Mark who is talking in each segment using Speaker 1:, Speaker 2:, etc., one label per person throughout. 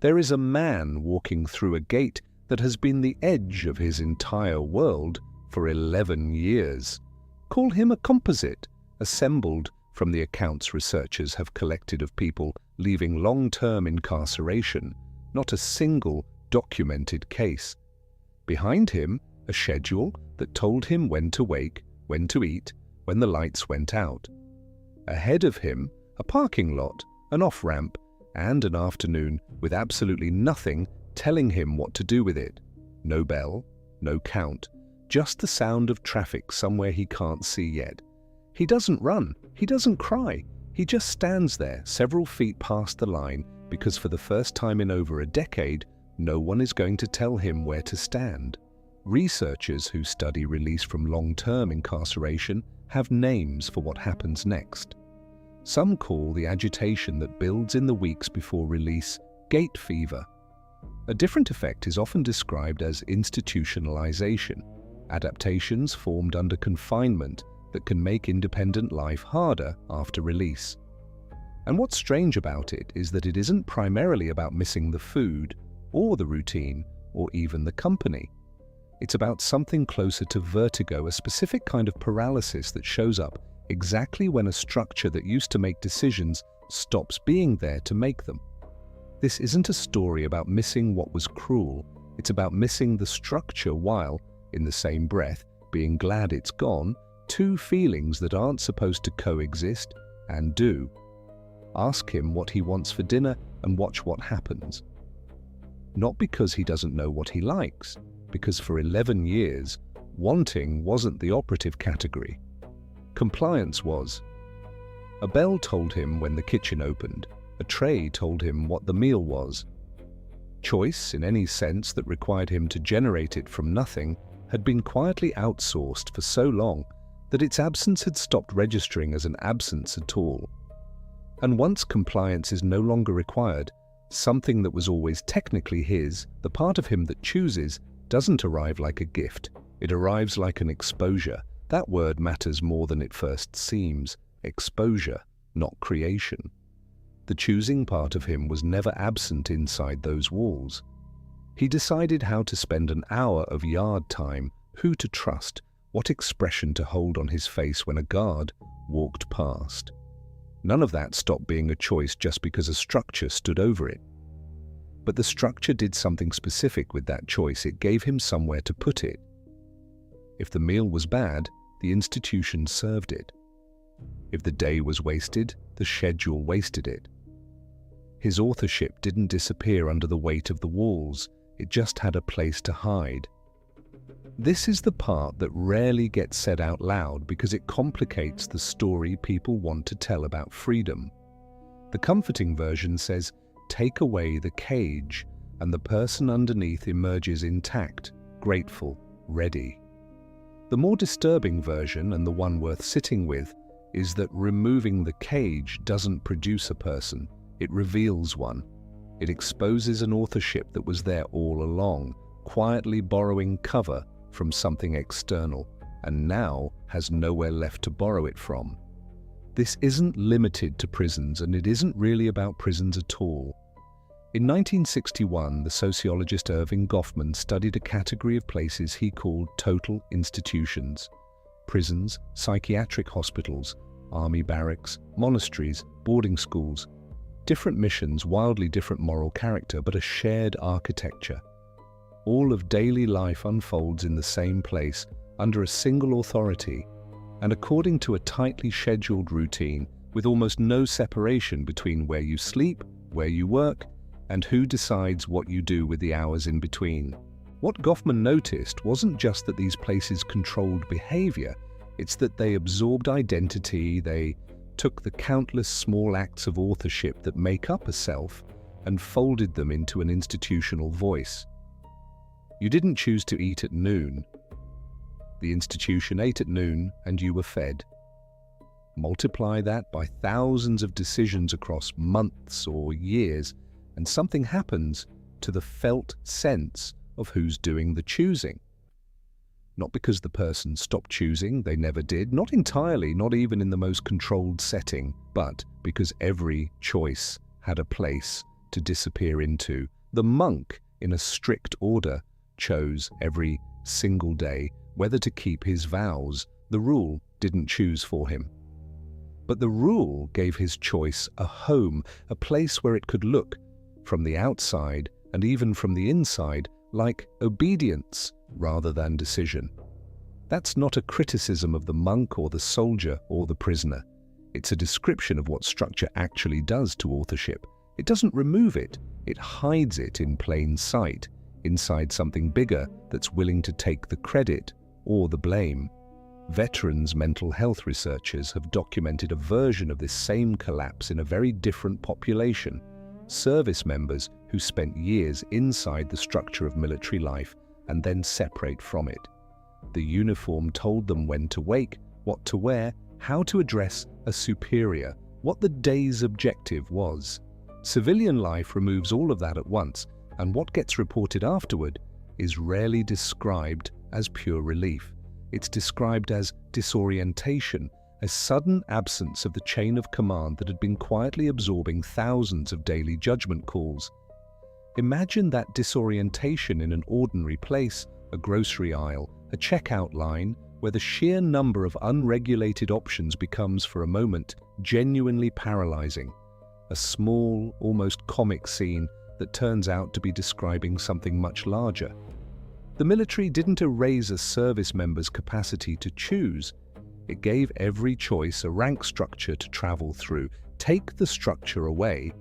Speaker 1: There is a man walking through a gate that has been the edge of his entire world for 11 years. Call him a composite, assembled from the accounts researchers have collected of people leaving long-term incarceration, not a single documented case. Behind him, a schedule that told him when to wake, when to eat, when the lights went out. Ahead of him, a parking lot, an off-ramp, and an afternoon with absolutely nothing telling him what to do with it. No bell, no count, just the sound of traffic somewhere he can't see yet. He doesn't run, he doesn't cry, he just stands there several feet past the line because for the first time in over a decade, no one is going to tell him where to stand. Researchers who study release from long-term incarceration have names for what happens next. Some call the agitation that builds in the weeks before release gate fever. A different effect is often described as institutionalization, adaptations formed under confinement that can make independent life harder after release. And what's strange about it is that it isn't primarily about missing the food or the routine or even the company. It's about something closer to vertigo, a specific kind of paralysis that shows up exactly when a structure that used to make decisions stops being there to make them. This isn't a story about missing what was cruel, it's about missing the structure while, in the same breath, being glad it's gone, two feelings that aren't supposed to coexist and do. Ask him what he wants for dinner and watch what happens. Not because he doesn't know what he likes, because for 11 years, wanting wasn't the operative category. Compliance was. A bell told him when the kitchen opened. A tray told him what the meal was. Choice, in any sense that required him to generate it from nothing, had been quietly outsourced for so long that its absence had stopped registering as an absence at all. And once compliance is no longer required, something that was always technically his, the part of him that chooses, doesn't arrive like a gift. It arrives like an exposure. That word matters more than it first seems. Exposure, not creation. The choosing part of him was never absent inside those walls. He decided how to spend an hour of yard time, who to trust, what expression to hold on his face when a guard walked past. None of that stopped being a choice just because a structure stood over it. But the structure did something specific with that choice. It gave him somewhere to put it. If the meal was bad, the institution served it. If the day was wasted, the schedule wasted it. His authorship didn't disappear under the weight of the walls, it just had a place to hide. This is the part that rarely gets said out loud because it complicates the story people want to tell about freedom. The comforting version says, take away the cage, and the person underneath emerges intact, grateful, ready. The more disturbing version, and the one worth sitting with, is that removing the cage doesn't produce a person, it reveals one. It exposes an authorship that was there all along, quietly borrowing cover from something external, and now has nowhere left to borrow it from. This isn't limited to prisons, and it isn't really about prisons at all. In 1961, the sociologist Erving Goffman studied a category of places he called total institutions: prisons, psychiatric hospitals, army barracks, monasteries, boarding schools. Different missions, wildly different moral character, but a shared architecture. All of daily life unfolds in the same place, under a single authority, and according to a tightly scheduled routine, with almost no separation between where you sleep, where you work, and who decides what you do with the hours in between. What Goffman noticed wasn't just that these places controlled behavior, it's that they absorbed identity, they took the countless small acts of authorship that make up a self and folded them into an institutional voice. You didn't choose to eat at noon. The institution ate at noon and you were fed. Multiply that by thousands of decisions across months or years, and something happens to the felt sense of who's doing the choosing. Not because the person stopped choosing, they never did, not entirely, not even in the most controlled setting, but because every choice had a place to disappear into. The monk, in a strict order, chose every single day whether to keep his vows. The rule didn't choose for him. But the rule gave his choice a home, a place where it could look from the outside and even from the inside like obedience rather than decision. That's not a criticism of the monk or the soldier or the prisoner. It's a description of what structure actually does to authorship. It doesn't remove it, it hides it in plain sight, inside something bigger that's willing to take the credit or the blame. Veterans mental health researchers have documented a version of this same collapse in a very different population: service members who spent years inside the structure of military life and then separate from it. The uniform told them when to wake, what to wear, how to address a superior, what the day's objective was. Civilian life removes all of that at once, and what gets reported afterward is rarely described as pure relief. It's described as disorientation, a sudden absence of the chain of command that had been quietly absorbing thousands of daily judgment calls. Imagine that disorientation in an ordinary place, a grocery aisle, a checkout line, where the sheer number of unregulated options becomes, for a moment, genuinely paralyzing. A small, almost comic scene that turns out to be describing something much larger. The military didn't erase a service member's capacity to choose. It gave every choice a rank structure to travel through. Take the structure away,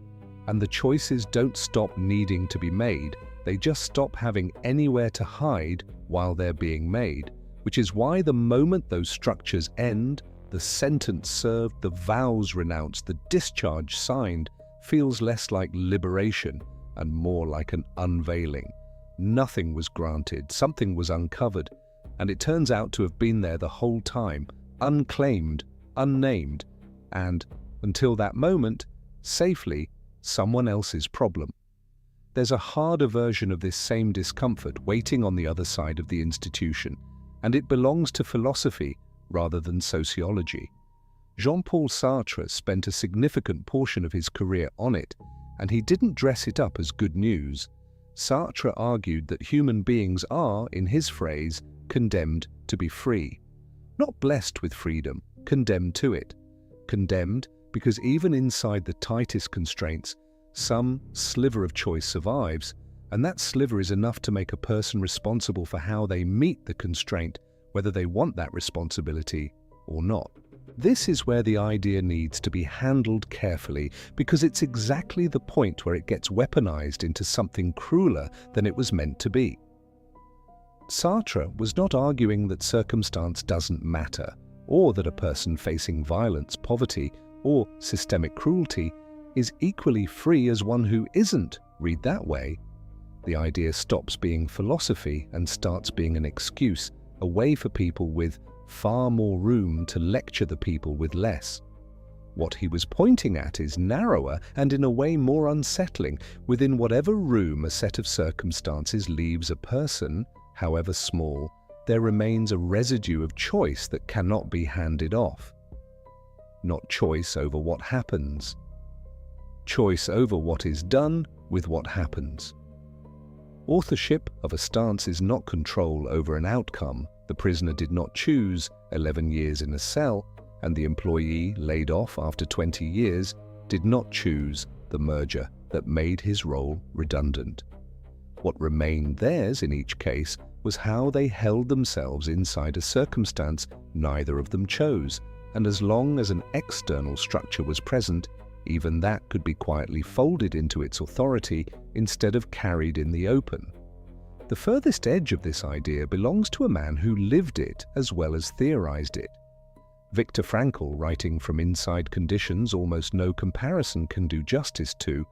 Speaker 1: and the choices don't stop needing to be made. They just stop having anywhere to hide while they're being made, which is why the moment those structures end, the sentence served, the vows renounced, the discharge signed, feels less like liberation and more like an unveiling. Nothing was granted, something was uncovered, and it turns out to have been there the whole time, unclaimed, unnamed, and, until that moment, safely, someone else's problem. There's a harder version of this same discomfort waiting on the other side of the institution, and it belongs to philosophy rather than sociology. Jean-Paul Sartre spent a significant portion of his career on it, and he didn't dress it up as good news. Sartre argued that human beings are, in his phrase, condemned to be free. Not blessed with freedom, condemned to it. Condemned because even inside the tightest constraints, some sliver of choice survives, and that sliver is enough to make a person responsible for how they meet the constraint, whether they want that responsibility or not. This is where the idea needs to be handled carefully, because it's exactly the point where it gets weaponized into something crueler than it was meant to be. Sartre was not arguing that circumstance doesn't matter, or that a person facing violence, poverty, or systemic cruelty is equally free as one who isn't. Read that way. The idea stops being philosophy and starts being an excuse, a way for people with far more room to lecture the people with less. What he was pointing at is narrower and in a way more unsettling. Within whatever room a set of circumstances leaves a person, however small, there remains a residue of choice that cannot be handed off. Not choice over what happens. Choice over what is done with what happens. Authorship of a stance is not control over an outcome. The prisoner did not choose 11 years in a cell, and the employee, laid off after 20 years, did not choose the merger that made his role redundant. What remained theirs in each case was how they held themselves inside a circumstance neither of them chose, and as long as an external structure was present, even that could be quietly folded into its authority instead of carried in the open. The furthest edge of this idea belongs to a man who lived it as well as theorized it. Viktor Frankl, writing From Inside Conditions Almost No Comparison Can Do Justice To,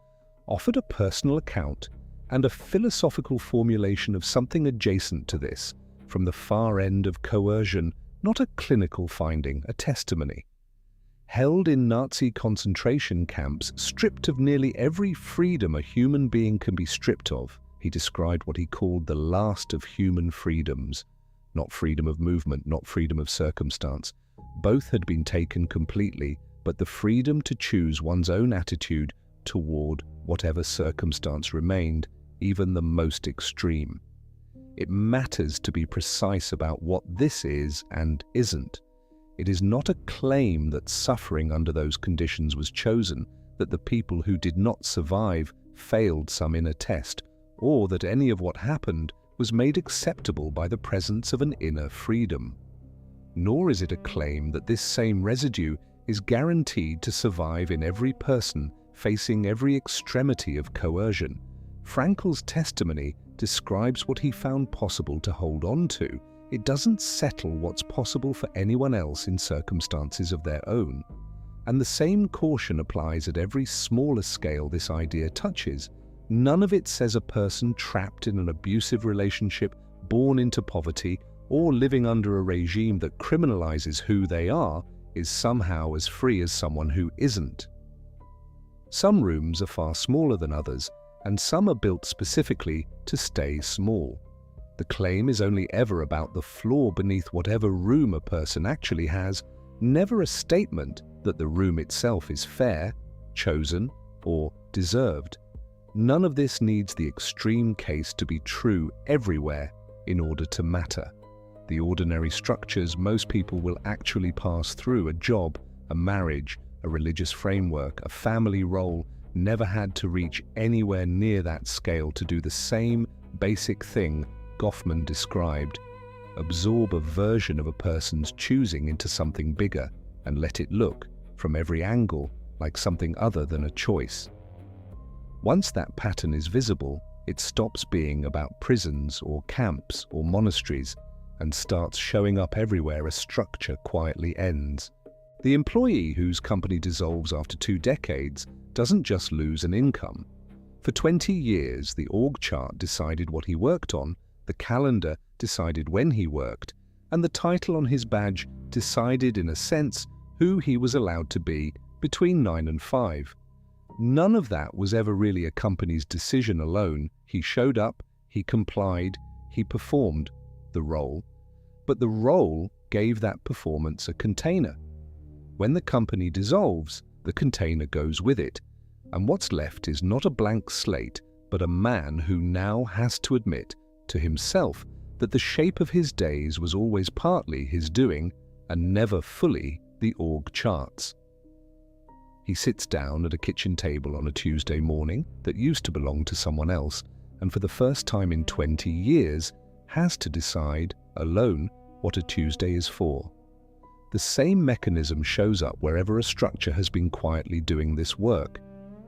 Speaker 1: offered a personal account and a philosophical formulation of something adjacent to this, from the far end of coercion, not a clinical finding, a testimony. Held in Nazi concentration camps, stripped of nearly every freedom a human being can be stripped of, he described what he called the last of human freedoms. Not freedom of movement, not freedom of circumstance. Both had been taken completely, but the freedom to choose one's own attitude toward whatever circumstance remained, even the most extreme. It matters to be precise about what this is and isn't. It is not a claim that suffering under those conditions was chosen, that the people who did not survive failed some inner test, or that any of what happened was made acceptable by the presence of an inner freedom. Nor is it a claim that this same residue is guaranteed to survive in every person facing every extremity of coercion. Frankl's testimony describes what he found possible to hold on to. It doesn't settle what's possible for anyone else in circumstances of their own. And the same caution applies at every smaller scale this idea touches. None of it says a person trapped in an abusive relationship, born into poverty, or living under a regime that criminalizes who they are is somehow as free as someone who isn't. Some rooms are far smaller than others, and some are built specifically to stay small. The claim is only ever about the floor beneath whatever room a person actually has, never a statement that the room itself is fair, chosen, or deserved. None of this needs the extreme case to be true everywhere in order to matter. The ordinary structures most people will actually pass through, a job, a marriage, a religious framework, a family role, never had to reach anywhere near that scale to do the same basic thing Goffman described: absorb a version of a person's choosing into something bigger and let it look, from every angle, like something other than a choice. Once that pattern is visible, it stops being about prisons or camps or monasteries and starts showing up everywhere a structure quietly ends. The employee whose company dissolves after 2 decades doesn't just lose an income. For 20 years, the org chart decided what he worked on, the calendar decided when he worked, and the title on his badge decided, in a sense, who he was allowed to be between 9 and 5. None of that was ever really a company's decision alone. He showed up, he complied, he performed the role, but the role gave that performance a container. When the company dissolves, the container goes with it, and what's left is not a blank slate, but a man who now has to admit to himself that the shape of his days was always partly his doing and never fully the org chart's. He sits down at a kitchen table on a Tuesday morning that used to belong to someone else, and for the first time in 20 years has to decide, alone, what a Tuesday is for. The same mechanism shows up wherever a structure has been quietly doing this work.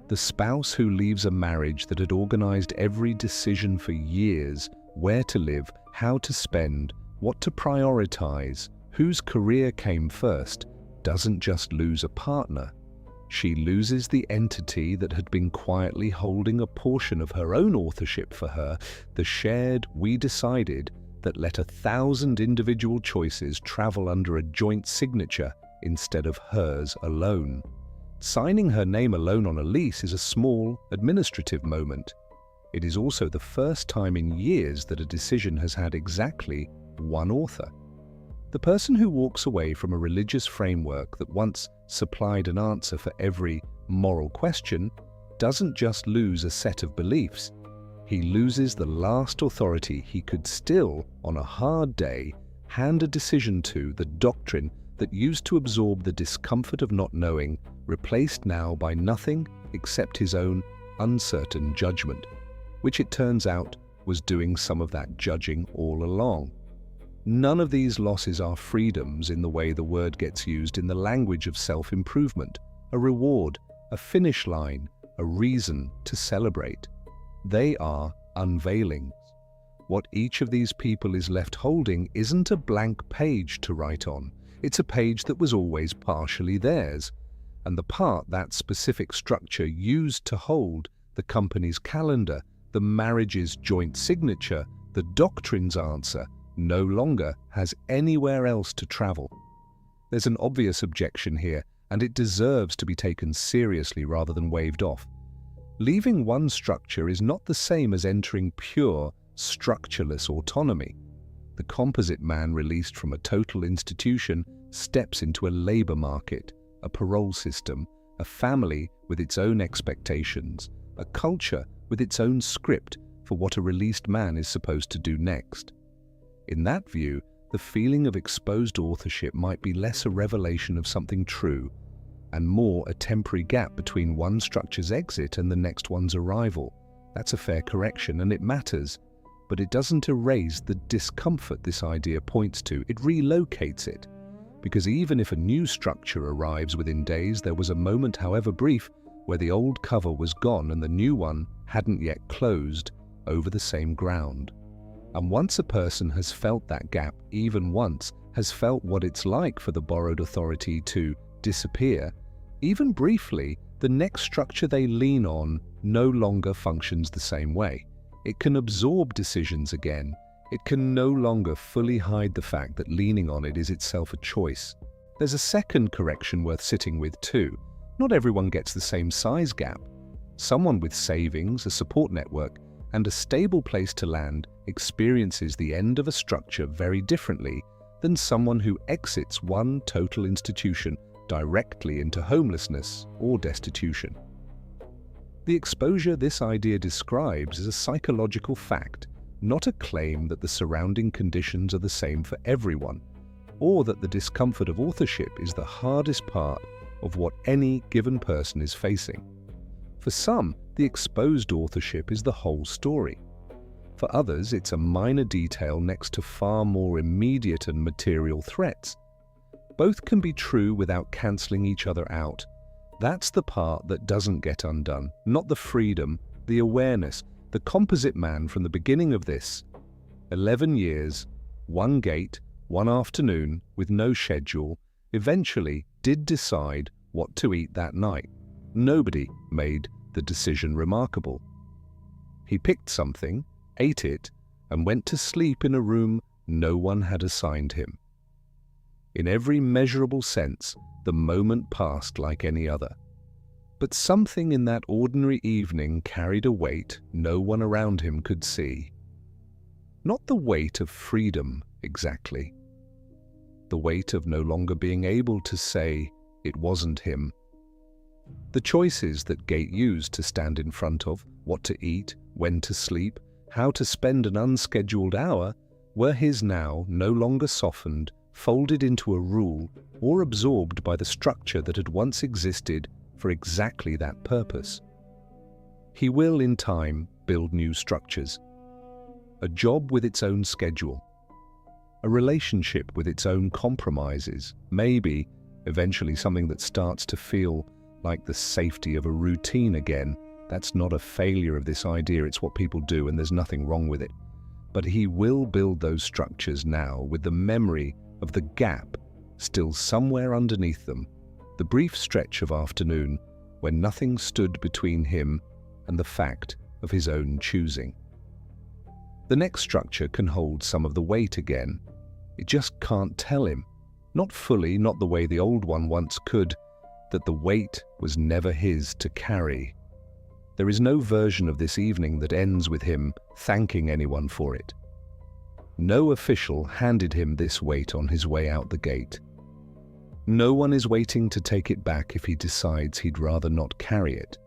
Speaker 1: The spouse who leaves a marriage that had organized every decision for years, where to live, how to spend, what to prioritize, whose career came first, doesn't just lose a partner. She loses the entity that had been quietly holding a portion of her own authorship for her, the shared "we decided" that let 1,000 individual choices travel under a joint signature instead of hers alone. Signing her name alone on a lease is a small, administrative moment. It is also the first time in years that a decision has had exactly one author. The person who walks away from a religious framework that once supplied an answer for every moral question doesn't just lose a set of beliefs. He loses the last authority he could still, on a hard day, hand a decision to, the doctrine that used to absorb the discomfort of not knowing, replaced now by nothing except his own uncertain judgment, which it turns out was doing some of that judging all along. None of these losses are freedoms in the way the word gets used in the language of self-improvement, a reward, a finish line, a reason to celebrate. They are unveilings. What each of these people is left holding isn't a blank page to write on. It's a page that was always partially theirs, and the part that specific structure used to hold, the company's calendar, the marriage's joint signature, the doctrine's answer, no longer has anywhere else to travel. There's an obvious objection here, and it deserves to be taken seriously rather than waved off. Leaving one structure is not the same as entering pure, structureless autonomy. The composite man released from a total institution steps into a labor market, a parole system, a family with its own expectations, a culture with its own script for what a released man is supposed to do next. In that view, the feeling of exposed authorship might be less a revelation of something true and more a temporary gap between one structure's exit and the next one's arrival. That's a fair correction, and it matters, but it doesn't erase the discomfort this idea points to. It relocates it, because even if a new structure arrives within days, there was a moment, however brief, where the old cover was gone and the new one hadn't yet closed over the same ground. And once a person has felt that gap, even once, has felt what it's like for the borrowed authority to disappear, even briefly, the next structure they lean on no longer functions the same way. It can absorb decisions again. It can no longer fully hide the fact that leaning on it is itself a choice. There's a second correction worth sitting with too. Not everyone gets the same size gap. Someone with savings, a support network, and a stable place to land experiences the end of a structure very differently than someone who exits one total institution directly into homelessness or destitution. The exposure this idea describes is a psychological fact, not a claim that the surrounding conditions are the same for everyone, or that the discomfort of authorship is the hardest part of what any given person is facing. For some, the exposed authorship is the whole story. For others, it's a minor detail next to far more immediate and material threats. Both can be true without cancelling each other out. That's the part that doesn't get undone, not the freedom, the awareness. The composite man from the beginning of this, 11 years, one gate, one afternoon, with no schedule, eventually did decide what to eat that night. Nobody made the decision remarkable. He picked something, ate it, and went to sleep in a room no one had assigned him. In every measurable sense, the moment passed like any other. But something in that ordinary evening carried a weight no one around him could see. Not the weight of freedom, exactly. The weight of no longer being able to say it wasn't him. The choices that Gate used to stand in front of, what to eat, when to sleep, how to spend an unscheduled hour, were his now, no longer softened, folded into a rule, or absorbed by the structure that had once existed for exactly that purpose. He will, in time, build new structures. A job with its own schedule. A relationship with its own compromises. Maybe, eventually, something that starts to feel like the safety of a routine again. That's not a failure of this idea, it's what people do, and there's nothing wrong with it. But he will build those structures now with the memory of the gap still somewhere underneath them, the brief stretch of afternoon when nothing stood between him and the fact of his own choosing. The next structure can hold some of the weight again. It just can't tell him, not fully, not the way the old one once could, that the weight was never his to carry. There is no version of this evening that ends with him thanking anyone for it. No official handed him this weight on his way out the gate. No one is waiting to take it back if he decides he'd rather not carry it.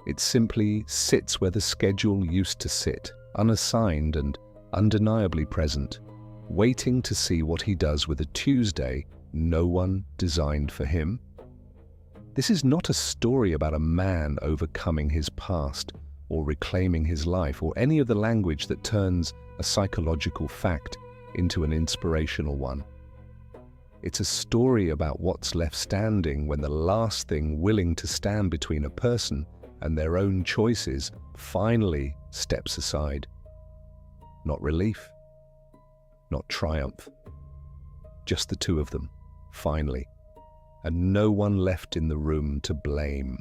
Speaker 1: It simply sits where the schedule used to sit, unassigned and undeniably present, waiting to see what he does with a Tuesday no one designed for him. This is not a story about a man overcoming his past or reclaiming his life or any of the language that turns a psychological fact into an inspirational one. It's a story about what's left standing when the last thing willing to stand between a person and their own choices finally steps aside. Not relief, not triumph, just the two of them, finally, and no one left in the room to blame.